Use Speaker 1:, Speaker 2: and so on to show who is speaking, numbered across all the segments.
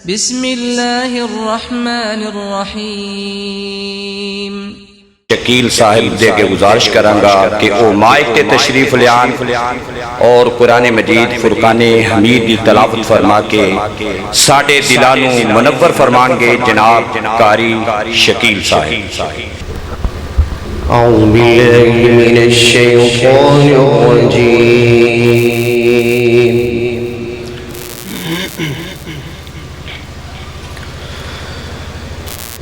Speaker 1: بسم الله الرحمن الرحيم
Speaker 2: शकील साहिब दे के गुजारिश करांगा कि वो माइक ते तशरीफ लियान और कुरान मजीद फुरकान हमीद की तलावत फरमा के साडे दिलां नूं मुनव्वर फरमाएंगे जनाब कारी शकील साहिब।
Speaker 3: أعوذ بالله من الشيطان الرجيم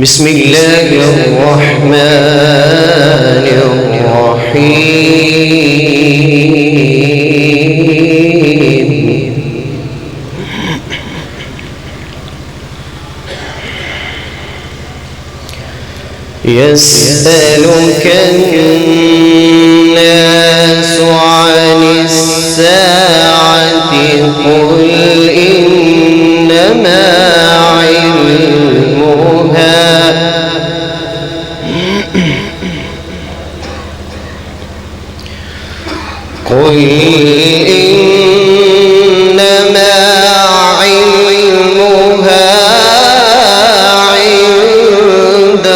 Speaker 3: بسم الله الرحمن الرحيم يسألك الناس عن الساعة قل إنما علمها عند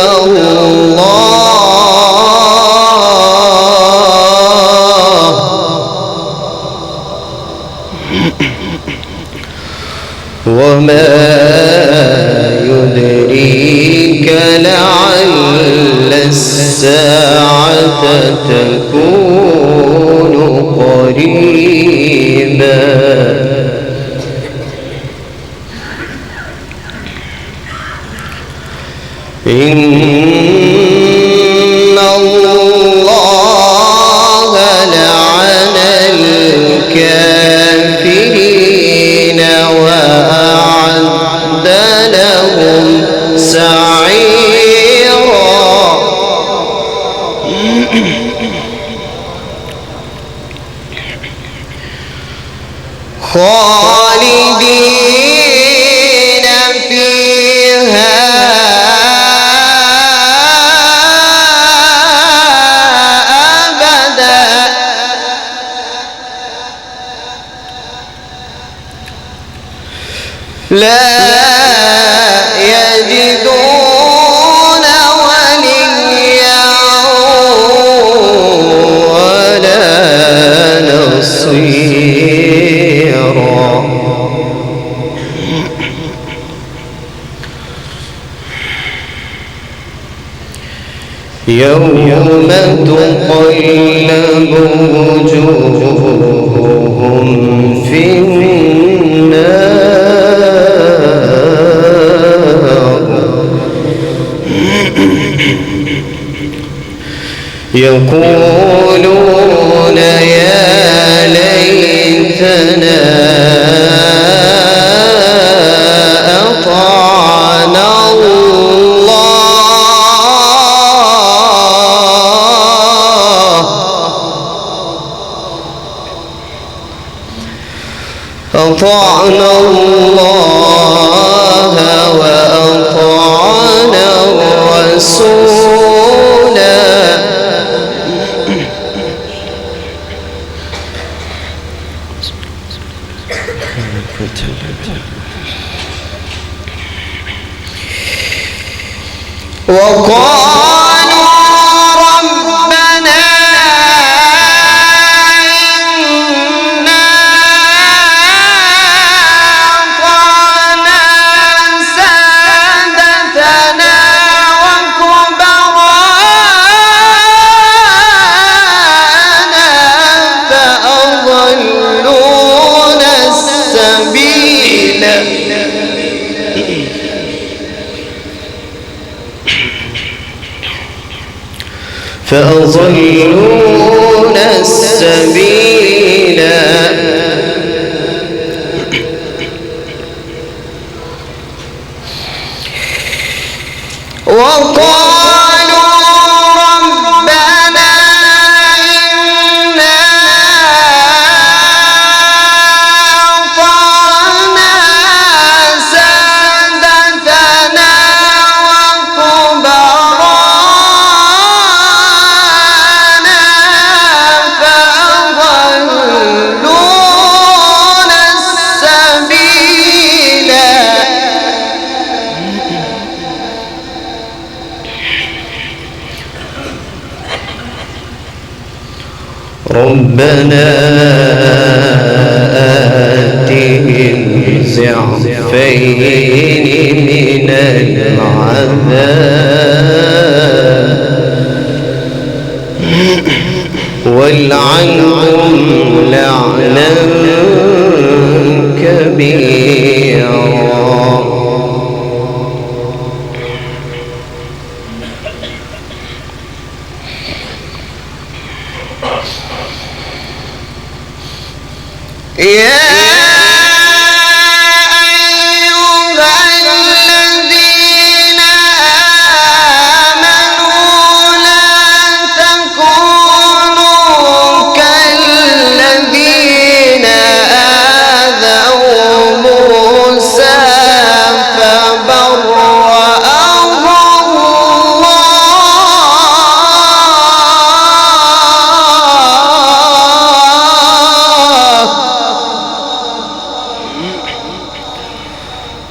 Speaker 3: الله وما يدريك لعل الساعة تكون قريبا إن الله لعن الكافرين وأعد لهم سعيرا خالدين فيها أبدا لا يجدون وليا ولا نصيرا يوم تقلب وجوههم في النار يقولون يا ليتنا أطعنا الله وأطعنا الرسول وقالوا ربنا إنا أطعنا سادتنا وكبراءنا فأضلونا السبيل وقالوا ربنا إنا أطعنا سادتنا وكبراءنا فأضلونا ربنا آتهم ضعفين من العذاب والعنهم لعنا كبيرا. يا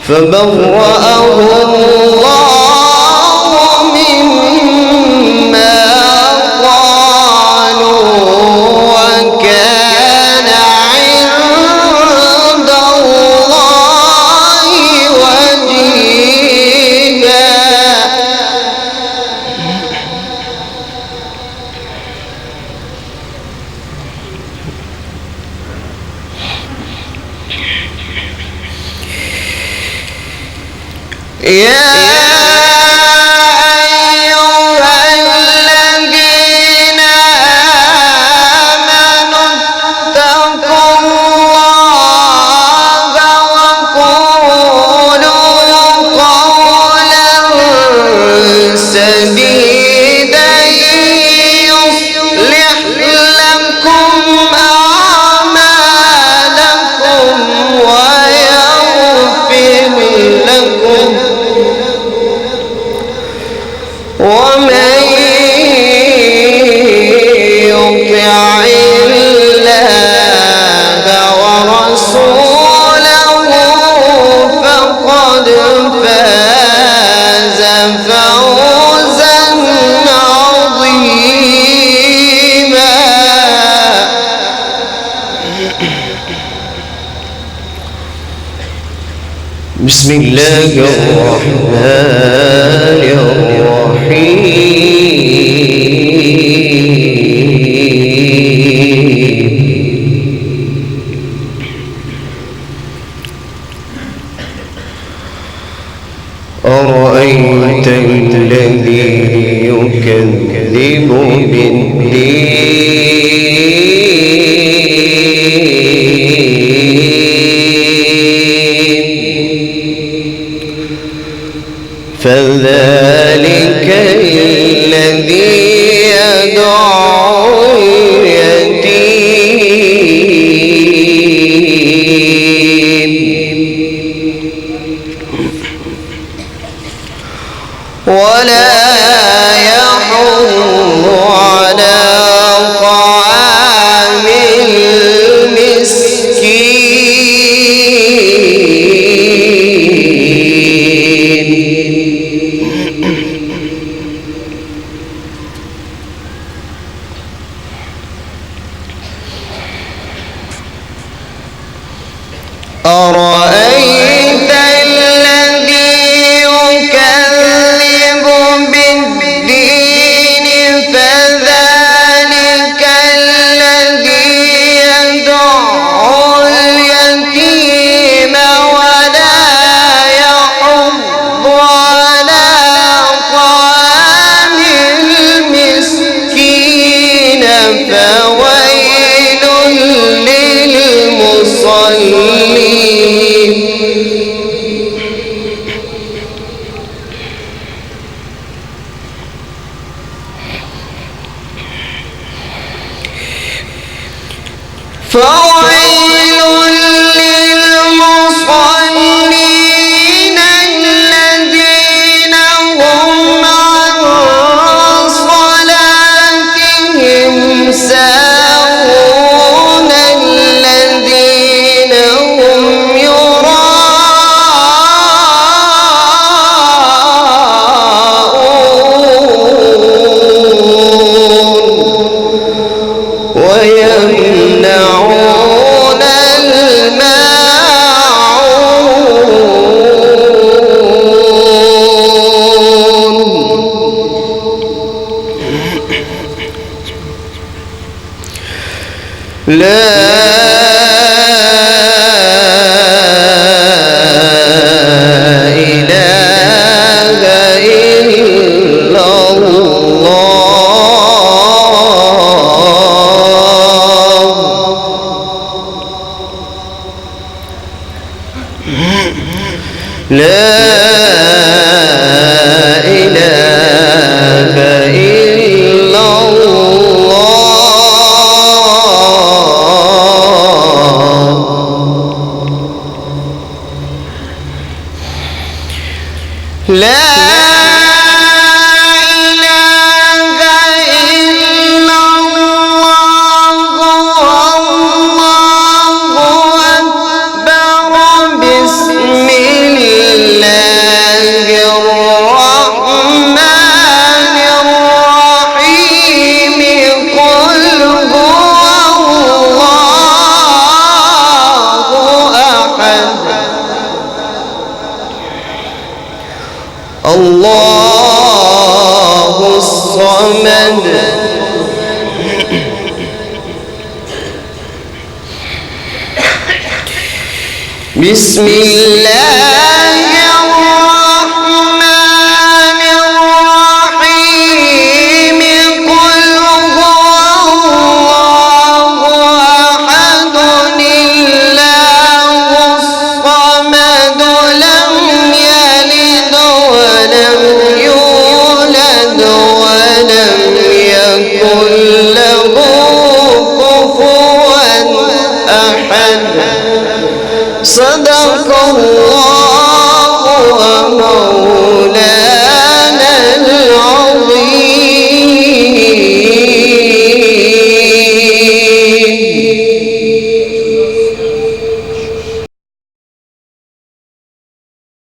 Speaker 3: فبرأه الله مما قالوا وكان عند الله وجيها. يا أيها الذين آمنوا اتقوا الله وقولوا قولا سديدا يصلح لكم أعمالكم ويغفر لكم ومن يطع الله ورسوله فقد فاز فوزا عظيما. بسم الله الرحمن الرحيم. أرأيت الذي يكذب بالدين فذلك الذي يدعو اليتيم ولا يحض على طعام المسكين. أرأيت الذي يكذب بالدين فذلك الذي يدعو اليتيم ولا يحض على طعام المسكين فويل للمصلين. فويل للمصلين الذين هم عن صلاتهم ساهون الذين هم يراءون لا إله إلا الله لا إله إلا الله لا الله الصمد بسم الله الرحمن الرحيم قل هو الله أحد الله الصمد لم يلد ولم يولد ولم يكن له كفوا أحد صدق الله